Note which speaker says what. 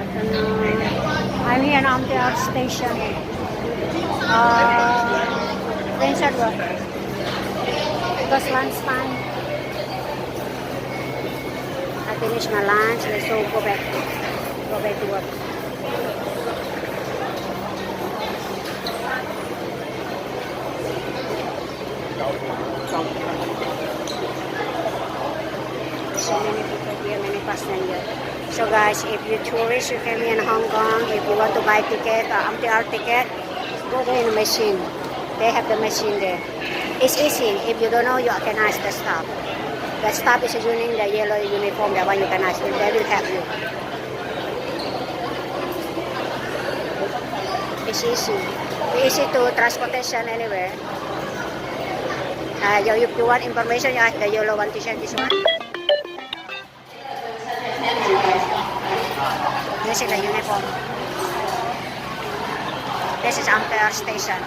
Speaker 1: I'm here on the art station. Prince Edward. Because lunchtime. I finished my lunch. Let's go back. Go back to work. So many people here, many passengers. So guys, if you're tourist, you came in Hong Kong, if you want to buy ticket, MTR ticket, go there in the machine. They have the machine there. It's easy. If you don't know, you can ask the staff. The staff is using the yellow uniform, the one you can ask them. They will help you. It's easy. Easy to transportation anywhere. If you want information, you ask the yellow one t-shirt, this one. This is the uniform. This is Ampere Station.